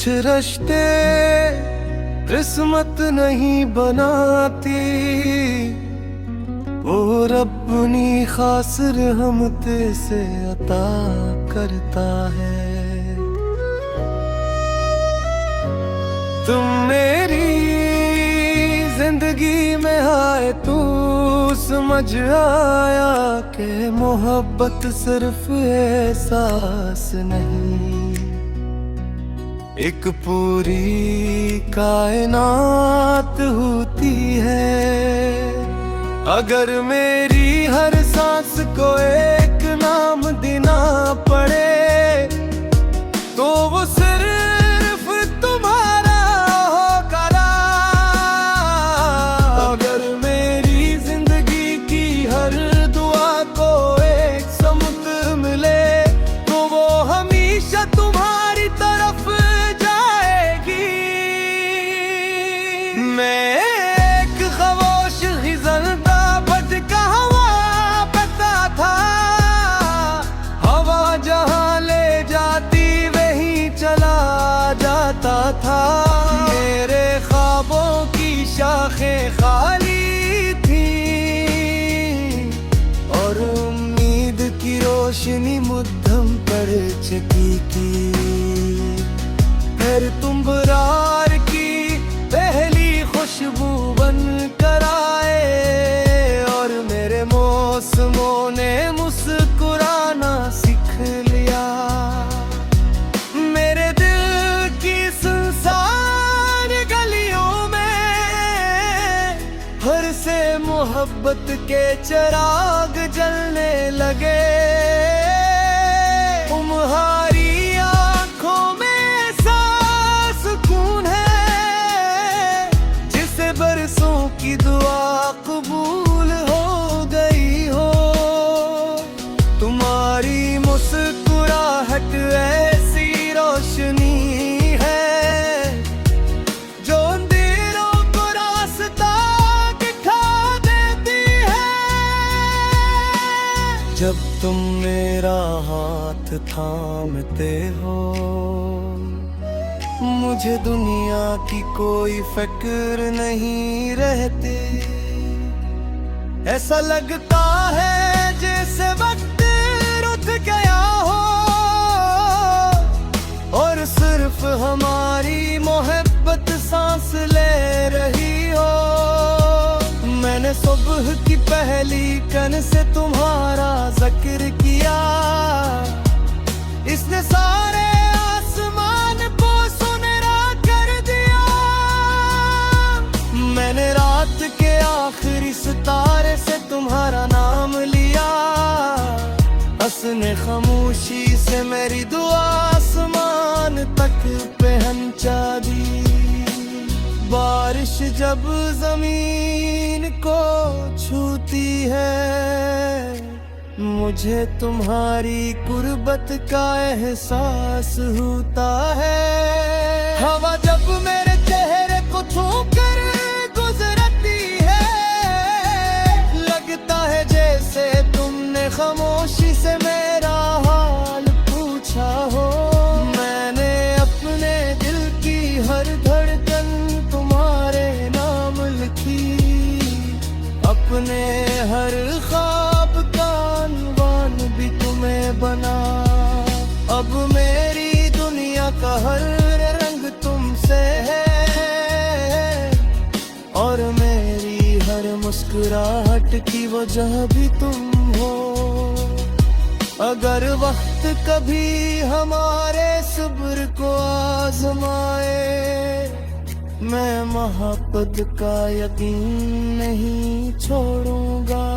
रिश्ते किस्मत नहीं बनाती, और अपनी खास रहमत से अता करता है। तुम मेरी जिंदगी में आए तू समझ आया कि मोहब्बत सिर्फ एहसास नहीं, एक पूरी कायनात होती है। अगर मेरी हर सांस को एक नाम देना पड़े तो वो सिर्फ तुम्हारा होगा। अगर मेरी जिंदगी की हर दुआ को एक समुद्र मिले तो वो हमेशा तुम्हारी तरफ जाएगी। मैं एक खामोश खिजलता भटका हुआ पता था, हवा जहां ले जाती वहीं चला जाता था। मेरे ख्वाबों की शाखें खाली थी और उम्मीद की रोशनी मुद्दम पर चकी की। फिर तुम बरार की पहली खुशबू बन कर आए और मेरे मौसमों ने मुस्कुराना सीख लिया। मेरे दिल की सुनसान गलियों में हर से मोहब्बत के चिराग जलने लगे। तुम्हारी आंखों में ऐसा सुकून है जिसे बरसों की दुआ कबूल हो गई हो। तुम्हारी मुस्कुराहट ऐसी रोशनी है जो अंधेरों को रास्ता दिखा देती है। जब तुम मेरा हाथ थामते हो मुझे दुनिया की कोई फिक्र नहीं रहती। ऐसा लगता है जैसे वक्त रुक गया हो और सिर्फ हमारी मोहब्बत सांस ले रही हो। मैंने सुबह की पहली कन से तुम्हारा जिक्र किया, इसने सारे आसमान को सुनहरा कर दिया। मैंने रात के आखिरी सितारे से तुम्हारा नाम लिया, हंसने खामोशी से मेरी दुआ आसमान तक पहुंचा दी। बारिश जब जमीन को छूती है मुझे तुम्हारी कुर्बत का एहसास होता है। हवा जब मेरे चेहरे को छूकर गुजरती है लगता है जैसे तुमने खामोशी से मेरा हाल पूछा हो। मैंने अपने दिल की हर धड़कन तुम्हारे नाम लिखी, अपने हर ख्वाब का अनवान भी तुम्हें बना। अब मेरी दुनिया का हर रंग तुमसे है और मेरी हर मुस्कुराहट की वजह भी तुम हो। अगर वक्त कभी हमारे सब्र को आजमाए मैं मोहब्बत का यकीन नहीं छोड़ूंगा,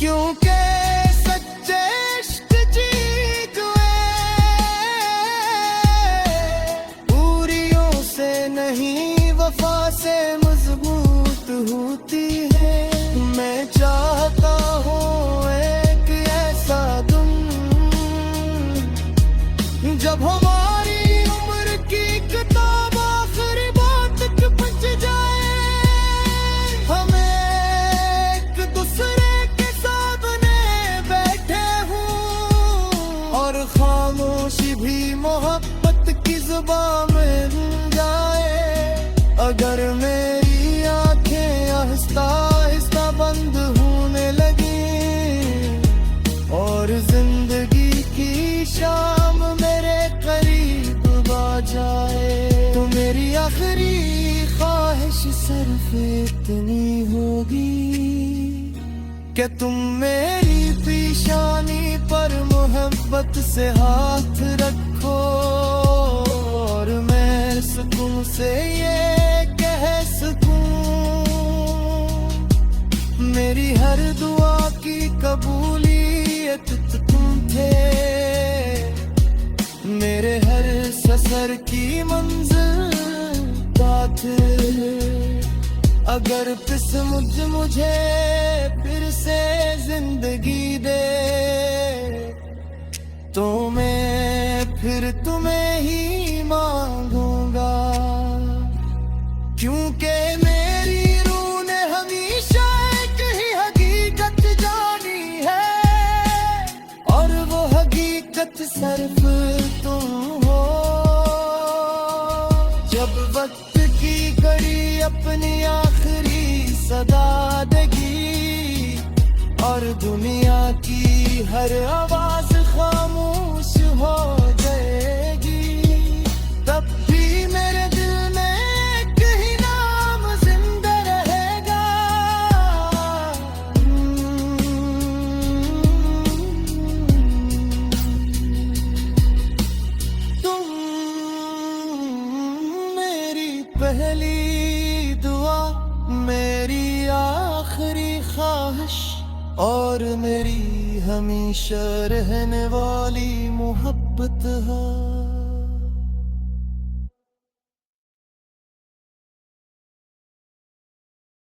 क्योंकि सच्चे इश्क जीत दूरियों से नहीं वफा से मजबूत होती है। मैं चाहता हूँ एक ऐसा दिन जब हमारी उम्र की किताब आखिरी बात तक पहुंच जाए, हम एक दूसरे के सामने बैठे हों और खामोशी भी मोहब्बत की अगर मेरी आंखें आहिस्ता आहिस्ता बंद होने लगी और जिंदगी की शाम मेरे करीब आ जाए, तो मेरी आखिरी ख्वाहिश सिर्फ इतनी होगी कि तुम मेरी पेशानी पर मोहब्बत से हाथ रखो और मैं सुकून से ये कह सकूं, मेरी हर दुआ की कबूलियत तुम थे, मेरे हर सफर की मंजिल बात। अगर किस्मत मुझे फिर से जिंदगी दे तो मैं फिर तुम्हें ही मांगूंगा, क्योंकि मेरी रूह ने हमेशा एक ही हकीकत जानी है और वो हकीकत सिर्फ तुम हो। जब वक्त की घड़ी अपनी आखिरी सदा देगी और दुनिया की हर आवाज खामोश हो जाएगी, तब भी मेरे दिल में एक ही नाम जिंदा रहेगा। तुम मेरी पहली दुआ, मेरी आखिरी ख्वाहिश और मेरी हमेशा रहने वाली मोहब्बत है।